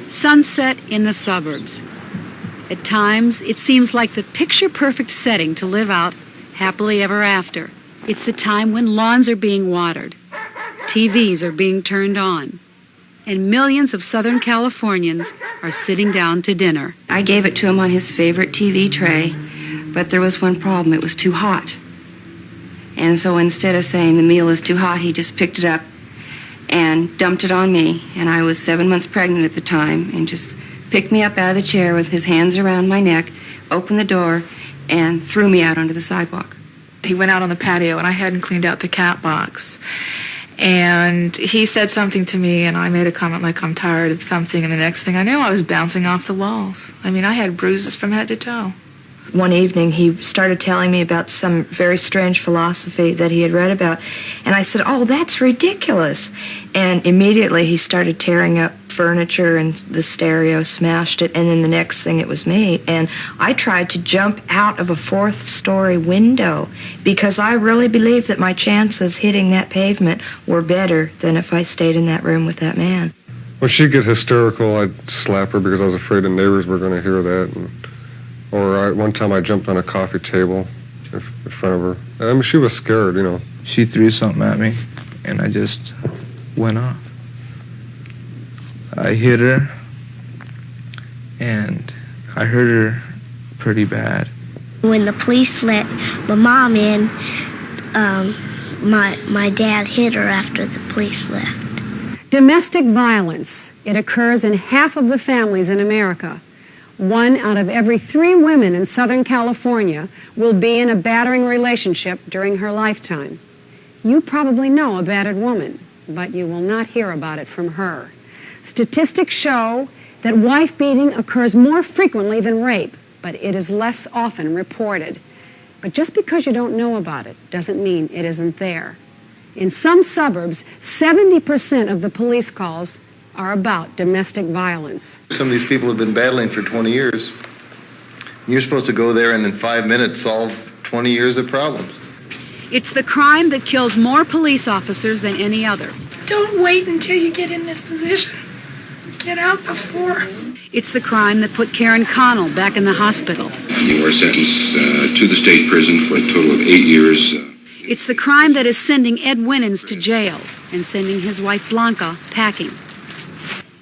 Sunset in the suburbs. At times, it seems like the picture-perfect setting to live out happily ever after. It's the time when lawns are being watered, TVs are being turned on, and millions of Southern Californians are sitting down to dinner. I gave it to him on his favorite TV tray, but there was one problem. It was too hot. And so instead of saying the meal is too hot, he just picked it up and dumped it on me. And I was 7 months pregnant at the time, and just picked me up out of the chair with his hands around my neck, opened the door, and threw me out onto the sidewalk. He went out on the patio, and I hadn't cleaned out the cat box. And he said something to me, and I made a comment like, I'm tired of something, and the next thing I knew, I was bouncing off the walls. I mean, I had bruises from head to toe. One evening, he started telling me about some very strange philosophy that he had read about, and I said, oh, that's ridiculous. And immediately he started tearing up furniture, and the stereo smashed it, and then the next thing it was me. And I tried to jump out of a fourth-story window because I really believed that my chances hitting that pavement were better than if I stayed in that room with that man. When she'd get hysterical, I'd slap her because I was afraid the neighbors were going to hear that. One time I jumped on a coffee table in front of her. I mean, she was scared, you know. She threw something at me, and I just went off. I hit her, and I hurt her pretty bad. When the police let my mom in, my dad hit her after the police left. Domestic violence. It occurs in half of the families in America. 1 out of every 3 women in Southern California will be in a battering relationship during her lifetime. You probably know a battered woman, but you will not hear about it from her. Statistics show that wife beating occurs more frequently than rape, but it is less often reported. But just because you don't know about it doesn't mean it isn't there. In some suburbs, 70% of the police calls are about domestic violence. Some of these people have been battling for 20 years. You're supposed to go there and in 5 minutes solve 20 years of problems. It's the crime that kills more police officers than any other. Don't wait until you get in this position. Get out before. It's the crime that put Karen Connell back in the hospital. You are sentenced to the state prison for a total of 8 years. It's the crime that is sending Ed Winans to jail and sending his wife Blanca packing.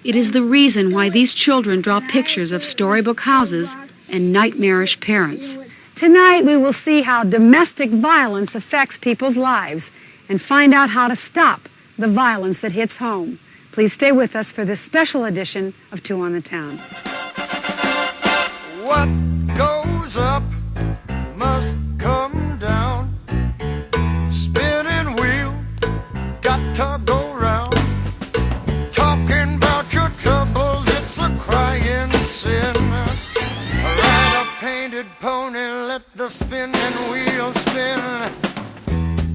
It is the reason why these children draw pictures of storybook houses and nightmarish parents. Tonight we will see how domestic violence affects people's lives and find out how to stop the violence that hits home. Please stay with us for this special edition of 2 on the Town. What goes up must come down. Spinning wheel, got to go round. Talking about your troubles, it's a crying sin. Ride a painted pony, let the spinning wheel spin.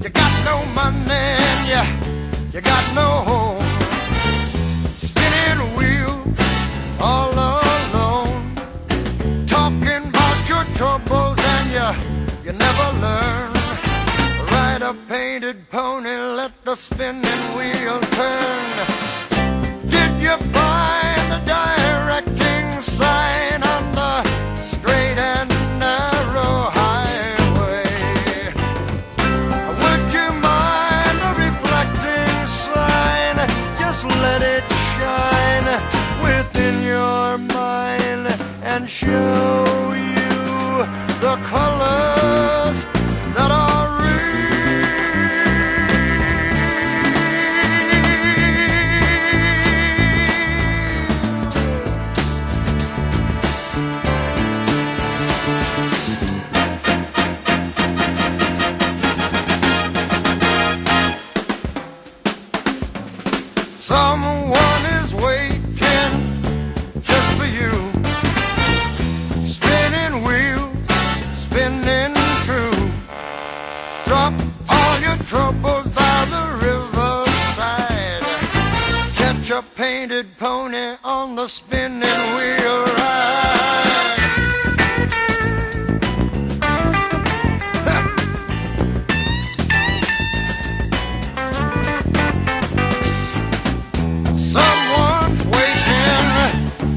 You got no money and you got no home. Spinning wheel, all alone. Talking about your troubles and you never learn. Ride a painted pony, let the spinning wheel turn. Did you find the directing sign on the straight and narrow highway? Would you mind a reflecting sign? Just let it shine within your mind and show you the colors that are real. Someone is waiting just for you. Spinning wheel, spinning true. Drop all your troubles by the riverside. Catch a painted pony on the spinning wheel ride. Someone's waiting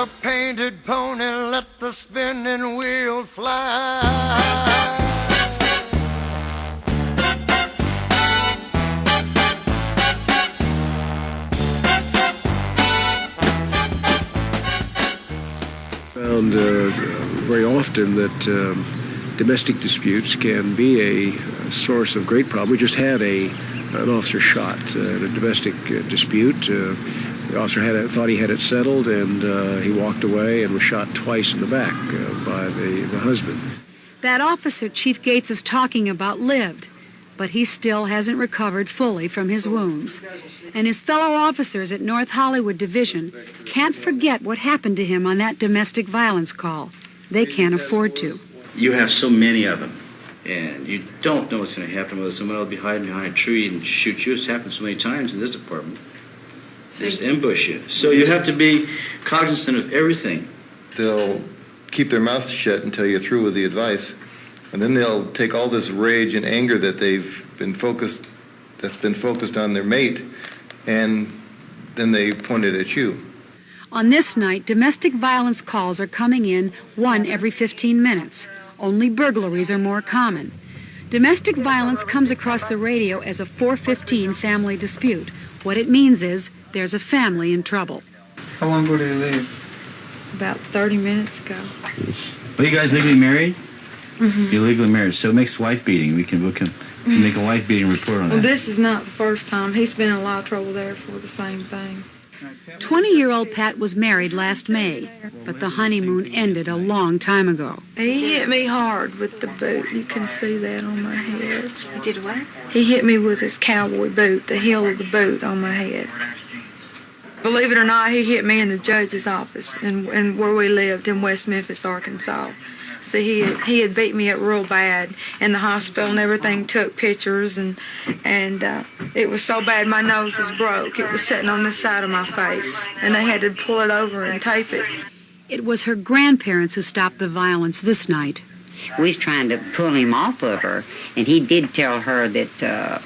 a painted pony, let the spinning wheel fly. Found very often that domestic disputes can be a source of great problem. We just had an officer shot in a domestic dispute. The officer thought he had it settled, and he walked away and was shot twice in the back by the husband. That officer Chief Gates is talking about lived, but he still hasn't recovered fully from his wounds. And his fellow officers at North Hollywood Division can't forget what happened to him on that domestic violence call. They can't afford to. You have so many of them, and you don't know what's going to happen, whether someone will be hiding behind a tree and shoot you. It's happened so many times in this department. Just ambush you. So you have to be cognizant of everything. They'll keep their mouth shut until you're through with the advice, and then they'll take all this rage and anger that's been focused on their mate, and then they point it at you. On this night, domestic violence calls are coming in 1 every 15 minutes. Only burglaries are more common. Domestic violence comes across the radio as a 415 family dispute. What it means is there's a family in trouble. How long ago did he leave? About 30 minutes ago. Are you guys legally married? Mm-hmm. You're legally married, so it makes wife beating. We can make a wife beating report on that. Well, this is not the first time. He's been in a lot of trouble there for the same thing. 20-year-old Pat was married last May, but the honeymoon ended a long time ago. He hit me hard with the boot. You can see that on my head. He did what? He hit me with his cowboy boot, the heel of the boot on my head. Believe it or not, he hit me in the judge's office in where we lived in West Memphis, Arkansas. See, he had beat me up real bad in the hospital, and everything took pictures, and it was so bad my nose was broke. It was sitting on the side of my face, and they had to pull it over and tape it. It was her grandparents who stopped the violence this night. We was trying to pull him off of her, and he did tell her that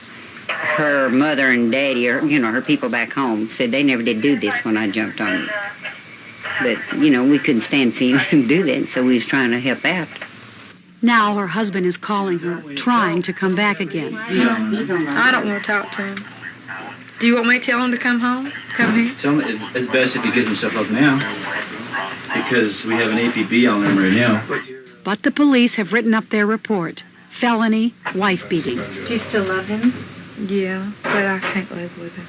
her mother and daddy, or her people back home, said they never did do this when I jumped on him. But, we couldn't stand seeing him do that, so we was trying to help out. Now her husband is calling her, trying to come back again. I don't want to talk to him. Do you want me to tell him to come home? Come here? Tell him it's best if he gives himself up now, because we have an APB on him right now. But the police have written up their report. Felony, wife beating. Do you still love him? Yeah, but I can't live with him.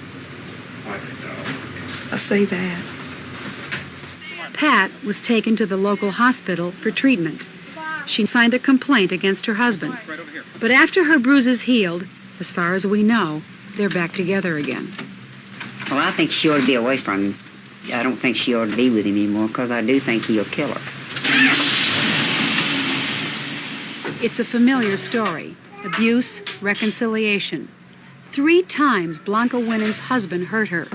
I see that. Pat was taken to the local hospital for treatment. She signed a complaint against her husband. But after her bruises healed, as far as we know, they're back together again. Well, I think she ought to be away from him. I don't think she ought to be with him anymore, because I do think he'll kill her. It's a familiar story. Abuse, reconciliation. 3 times Blanca Winnin's husband hurt her,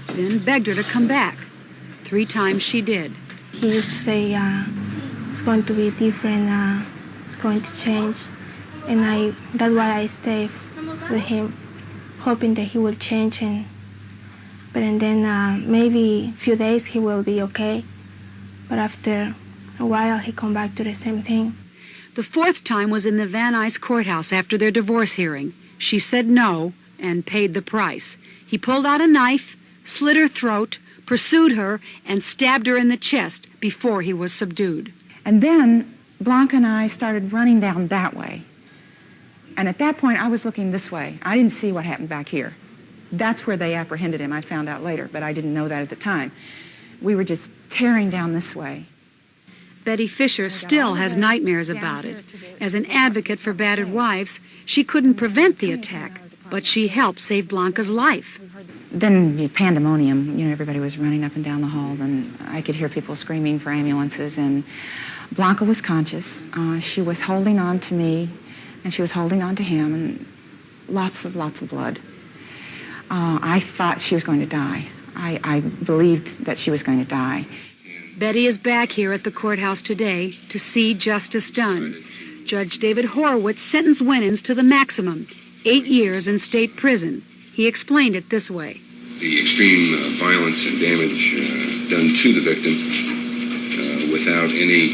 then begged her to come back. 3 times she did. He used to say, it's going to be different, it's going to change. And that's why I stayed with him, hoping that he will change. But then maybe a few days he will be okay. But after a while, he come back to the same thing. The 4th time was in the Van Nuys courthouse after their divorce hearing. She said no and paid the price. He pulled out a knife, slit her throat, pursued her, and stabbed her in the chest before he was subdued. And then Blanca and I started running down that way. And at that point, I was looking this way. I didn't see what happened back here. That's where they apprehended him. I found out later, but I didn't know that at the time. We were just tearing down this way. Betty Fisher still has nightmares about it. As an advocate for battered wives, she couldn't prevent the attack, but she helped save Blanca's life. Then the pandemonium, everybody was running up and down the hall, and I could hear people screaming for ambulances, and Blanca was conscious. She was holding on to me, and she was holding on to him, and lots of blood. I thought she was going to die. I believed that she was going to die. Betty is back here at the courthouse today to see justice done. Judge David Horowitz sentenced Winans to the maximum, 8 years in state prison. He explained it this way. The extreme violence and damage done to the victim without any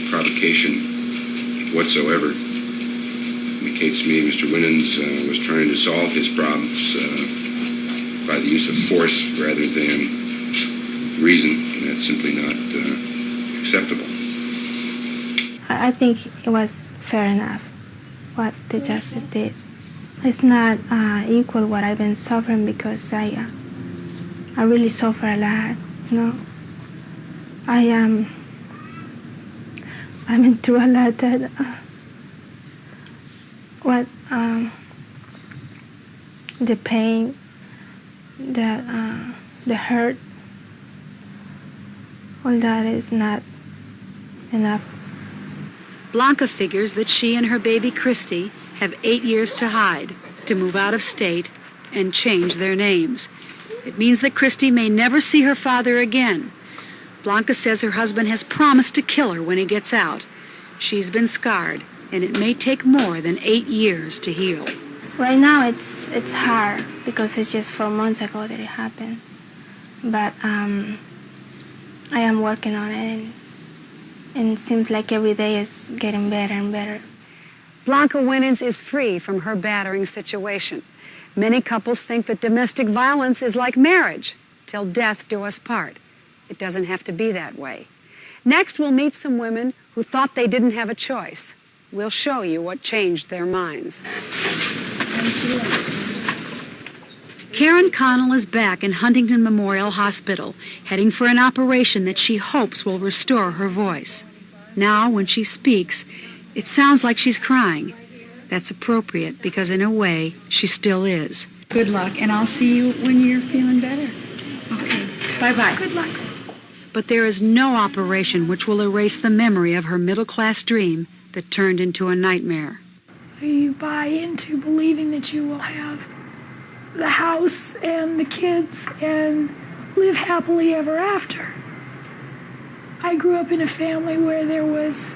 provocation whatsoever. Indicates to me Mr. Winans was trying to solve his problems by the use of force rather than reason, and that's simply not acceptable. I think it was fair enough what the justice did. It's not equal what I've been suffering because I really suffer a lot, you know. I'm into a lot that the pain, the hurt, all that is not enough. Blanca figures that she and her baby Christy have 8 years to hide, to move out of state, and change their names. It means that Christy may never see her father again. Blanca says her husband has promised to kill her when he gets out. She's been scarred, and it may take more than 8 years to heal. Right now it's hard because it's just 4 months ago that it happened. But I am working on it, and it seems like every day is getting better and better. Blanca Winans is free from her battering situation. Many couples think that domestic violence is like marriage, till death do us part. It doesn't have to be that way. Next, we'll meet some women who thought they didn't have a choice. We'll show you what changed their minds. Karen Connell is back in Huntington Memorial Hospital, heading for an operation that she hopes will restore her voice. Now, when she speaks, it sounds like she's crying. That's appropriate because, in a way, she still is. Good luck, and I'll see you when you're feeling better. Okay, bye-bye. Good luck. But there is no operation which will erase the memory of her middle-class dream that turned into a nightmare. You buy into believing that you will have the house and the kids and live happily ever after. I grew up in a family where there was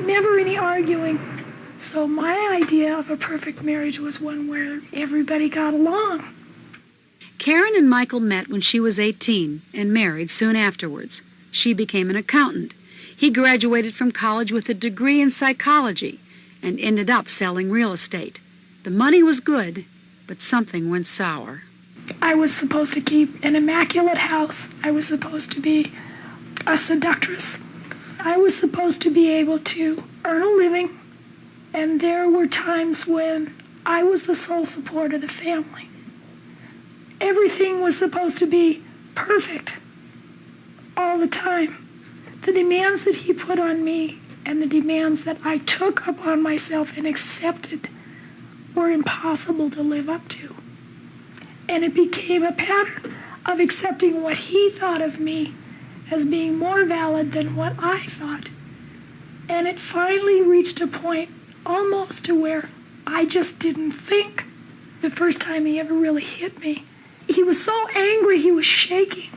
never any arguing. So my idea of a perfect marriage was one where everybody got along. Karen and Michael met when she was 18 and married soon afterwards. She became an accountant. He graduated from college with a degree in psychology and ended up selling real estate. The money was good, but something went sour. I was supposed to keep an immaculate house. I was supposed to be a seductress. I was supposed to be able to earn a living, and there were times when I was the sole support of the family. Everything was supposed to be perfect all the time. The demands that he put on me and the demands that I took upon myself and accepted were impossible to live up to. And it became a pattern of accepting what he thought of me as being more valid than what I thought. And it finally reached a point almost to where I just didn't think. The first time he ever really hit me, he was so angry he was shaking.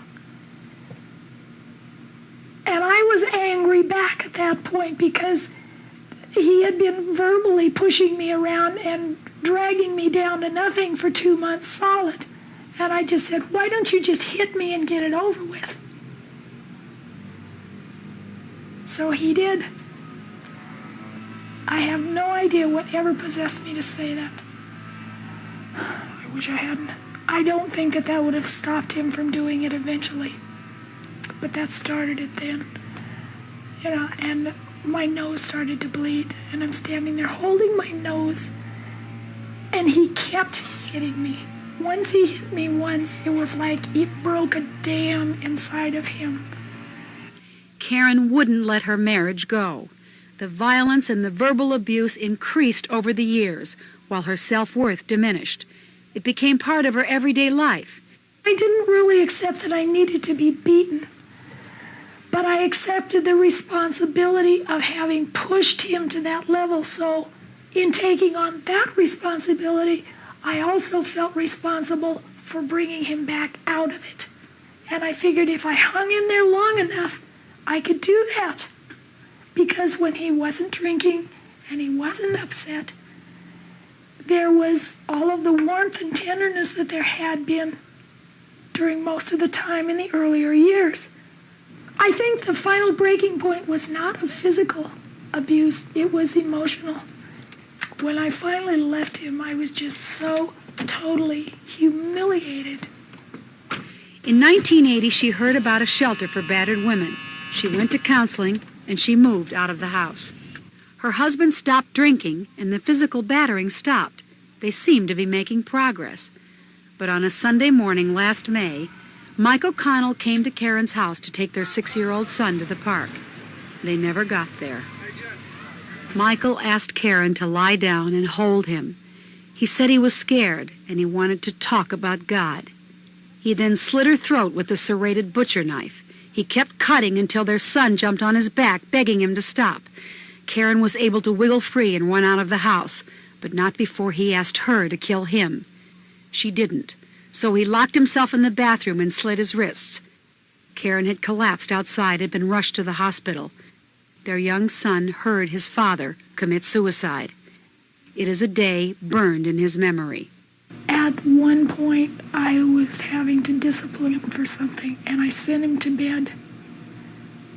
And I was angry back at that point because he had been verbally pushing me around and dragging me down to nothing for 2 months solid. And I just said, why don't you just hit me and get it over with? So he did. I have no idea what ever possessed me to say that. I wish I hadn't. I don't think that would have stopped him from doing it eventually. But that started it then. You know, and my nose started to bleed, and I'm standing there holding my nose, and he kept hitting me. Once he hit me once, it was like it broke a dam inside of him. Karen wouldn't let her marriage go. The violence and the verbal abuse increased over the years, while her self-worth diminished. It became part of her everyday life. I didn't really accept that I needed to be beaten, but I accepted the responsibility of having pushed him to that level. So in taking on that responsibility, I also felt responsible for bringing him back out of it. And I figured if I hung in there long enough, I could do that. Because when he wasn't drinking and he wasn't upset, there was all of the warmth and tenderness that there had been during most of the time in the earlier years. I think the final breaking point was not of physical abuse, it was emotional. When I finally left him, I was just so totally humiliated. In 1980, she heard about a shelter for battered women. She went to counseling, and she moved out of the house. Her husband stopped drinking, and the physical battering stopped. They seemed to be making progress. But on a Sunday morning last May, Michael Connell came to Karen's house to take their 6-year-old son to the park. They never got there. Michael asked Karen to lie down and hold him. He said he was scared and he wanted to talk about God. He then slit her throat with a serrated butcher knife. He kept cutting until their son jumped on his back, begging him to stop. Karen was able to wiggle free and run out of the house, but not before he asked her to kill him. She didn't, so he locked himself in the bathroom and slit his wrists. Karen had collapsed outside and been rushed to the hospital. Their young son heard his father commit suicide. It is a day burned in his memory. At one point, I was having to discipline him for something, and I sent him to bed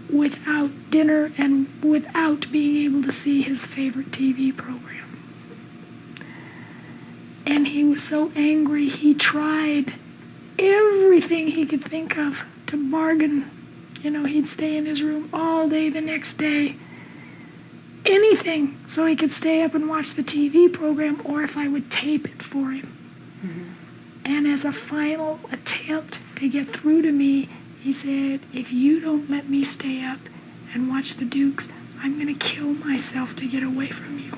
without dinner and without being able to see his favorite TV program. And he was so angry, he tried everything he could think of to bargain. You know, he'd stay in his room all day the next day. Anything so he could stay up and watch the TV program, or if I would tape it for him. And as a final attempt to get through to me, he said, if you don't let me stay up and watch the Dukes, I'm going to kill myself to get away from you.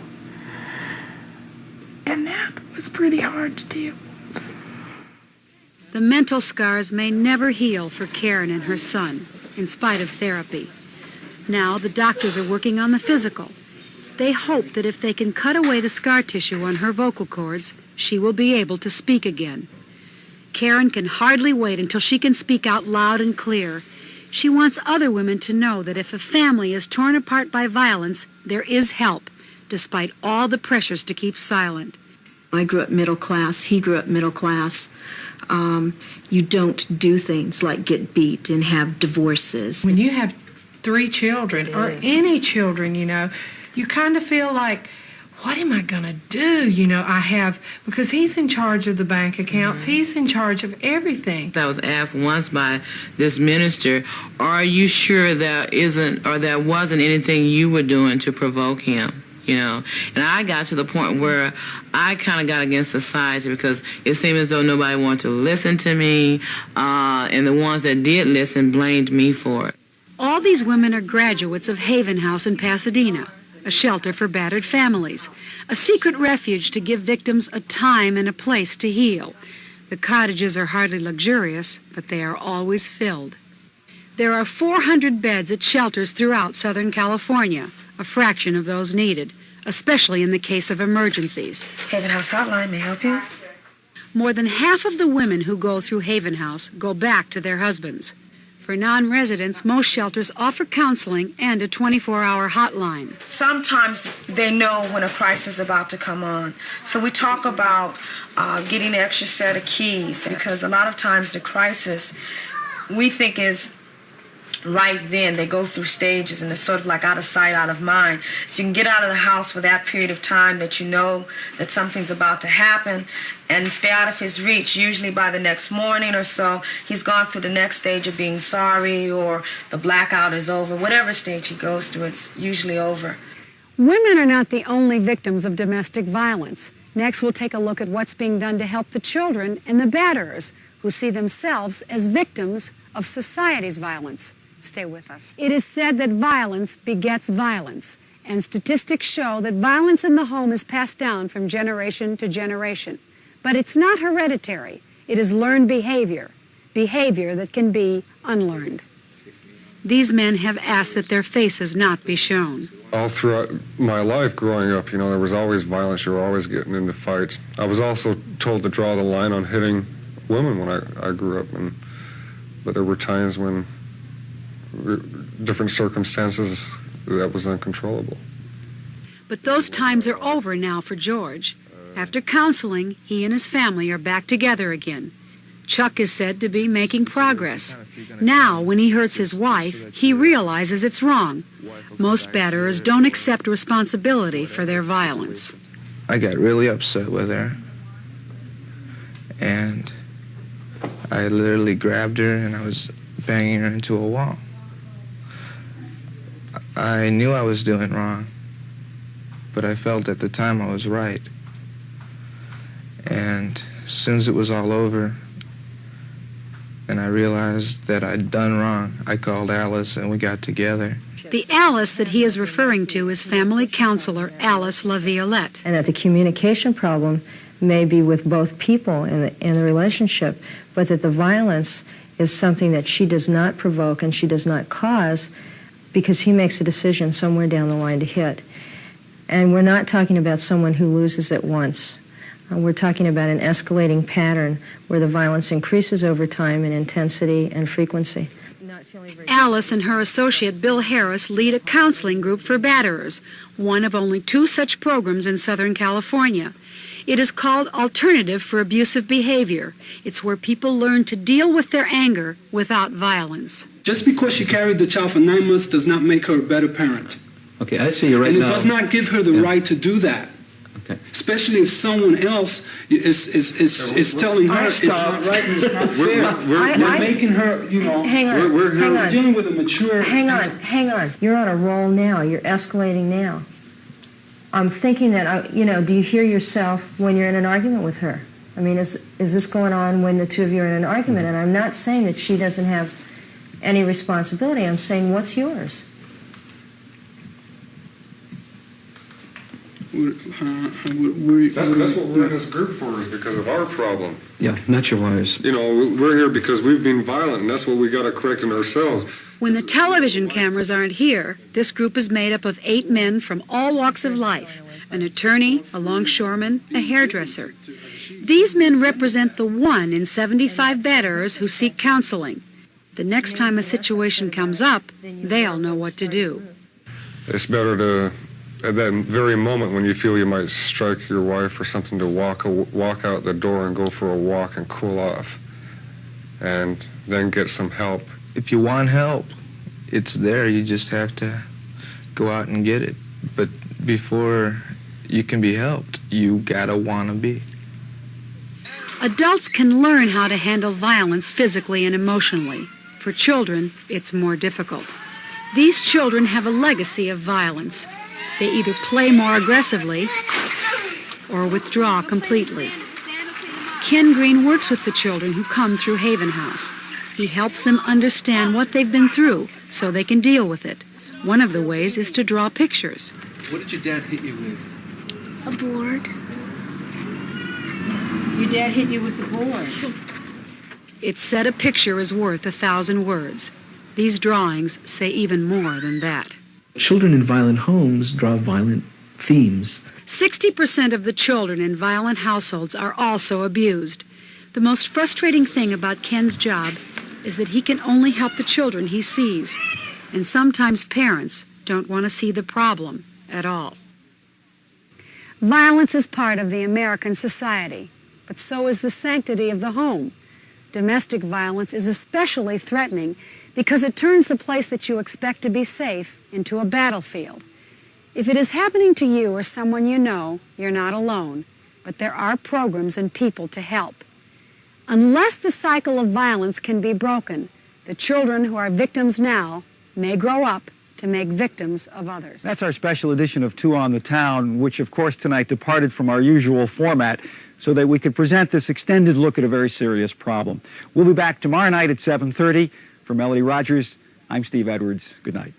And that was pretty hard to deal with. The mental scars may never heal for Karen and her son, in spite of therapy. Now the doctors are working on the physical. They hope that if they can cut away the scar tissue on her vocal cords, she will be able to speak again. Karen can hardly wait until she can speak out loud and clear. She wants other women to know that if a family is torn apart by violence, there is help, despite all the pressures to keep silent. I grew up middle class. He grew up middle class. You don't do things like get beat and have divorces. When you have 3 children, or any children, you know, you kind of feel like, what am I going to do? You know, because he's in charge of the bank accounts. He's in charge of everything. I was asked once by this minister, are you sure there wasn't anything you were doing to provoke him? You know, and I got to the point where I kind of got against society because it seemed as though nobody wanted to listen to me, and the ones that did listen blamed me for it. All these women are graduates of Haven House in Pasadena, a shelter for battered families, a secret refuge to give victims a time and a place to heal. The cottages are hardly luxurious, but they are always filled. There are 400 beds at shelters throughout Southern California, a fraction of those needed, especially in the case of emergencies. Haven House Hotline, may I help you? More than half of the women who go through Haven House go back to their husbands. For non-residents, most shelters offer counseling and a 24-hour hotline. Sometimes they know when a crisis is about to come on. So we talk about getting an extra set of keys, because a lot of times the crisis we think is right then. They go through stages, and it's sort of like out of sight, out of mind. If you can get out of the house for that period of time that you know that something's about to happen and stay out of his reach, usually by the next morning or so, he's gone through the next stage of being sorry, or the blackout is over. Whatever stage he goes through, it's usually over. Women are not the only victims of domestic violence. Next, we'll take a look at what's being done to help the children and the batterers, who see themselves as victims of society's violence. Stay with us. It is said that violence begets violence, and statistics show that violence in the home is passed down from generation to generation. But it's not hereditary. It is learned behavior that can be unlearned. These men have asked that their faces not be shown. All throughout my life growing up, there was always violence. You were always getting into fights. I was also told to draw the line on hitting women when I grew up, but there were times when different circumstances that was uncontrollable. But those times are over now for George. After counseling, he and his family are back together again. Chuck is said to be making progress. Now, when he hurts his wife, he realizes it's wrong. Most batterers don't accept responsibility for their violence. I got really upset with her, and I literally grabbed her and I was banging her into a wall. I knew I was doing wrong, but I felt at the time I was right. And as soon as it was all over and I realized that I'd done wrong, I called Alice and we got together. The Alice that he is referring to is family counselor Alice LaViolette. And that the communication problem may be with both people in the relationship, but that the violence is something that she does not provoke and she does not cause because he makes a decision somewhere down the line to hit. And we're not talking about someone who loses it once. We're talking about an escalating pattern where the violence increases over time in intensity and frequency. Alice and her associate Bill Harris lead a counseling group for batterers, one of only 2 such programs in Southern California. It is called Alternative for Abusive Behavior. It's where people learn to deal with their anger without violence. Just because she carried the child for 9 months does not make her a better parent. Okay, I see you right now. And it does not give her the right to do that. Okay. Especially if someone else is telling her it's not right and it's not fair. We're making her, you know, hang on, we're dealing with a mature... Hang on. You're on a roll now. You're escalating now. I'm thinking that, you know, do you hear yourself when you're in an argument with her? I mean, is this going on when the two of you are in an argument? And I'm not saying that she doesn't have any responsibility. I'm saying, what's yours? That's what we're in this group for, is because of our problem. Yeah, not your wives. You know, we're here because we've been violent, and that's what we got to correct in ourselves. When the television cameras aren't here, this group is made up of 8 men from all walks of life: an attorney, a longshoreman, a hairdresser. These men represent the 1 in 75 batterers who seek counseling. The next time a situation comes up, they'll know what to do. It's better to, at that very moment when you feel you might strike your wife or something, to walk out the door and go for a walk and cool off, and then get some help. If you want help, it's there. You just have to go out and get it. But before you can be helped, you gotta want to be. Adults can learn how to handle violence physically and emotionally. For children, it's more difficult. These children have a legacy of violence. They either play more aggressively or withdraw completely. Ken Green works with the children who come through Haven House. He helps them understand what they've been through so they can deal with it. One of the ways is to draw pictures. What did your dad hit you with? A board. Your dad hit you with a board. It's said a picture is worth 1,000 words. These drawings say even more than that. Children in violent homes draw violent themes. 60% of the children in violent households are also abused. The most frustrating thing about Ken's job is that he can only help the children he sees. And sometimes parents don't want to see the problem at all. Violence is part of the American society, but so is the sanctity of the home. Domestic violence is especially threatening because it turns the place that you expect to be safe into a battlefield. If it is happening to you or someone you know, you're not alone, but there are programs and people to help. Unless the cycle of violence can be broken, the children who are victims now may grow up to make victims of others. That's our special edition of Two on the Town, which of course tonight departed from our usual format so that we could present this extended look at a very serious problem. We'll be back tomorrow night at 7:30. For Melody Rogers, I'm Steve Edwards. Good night.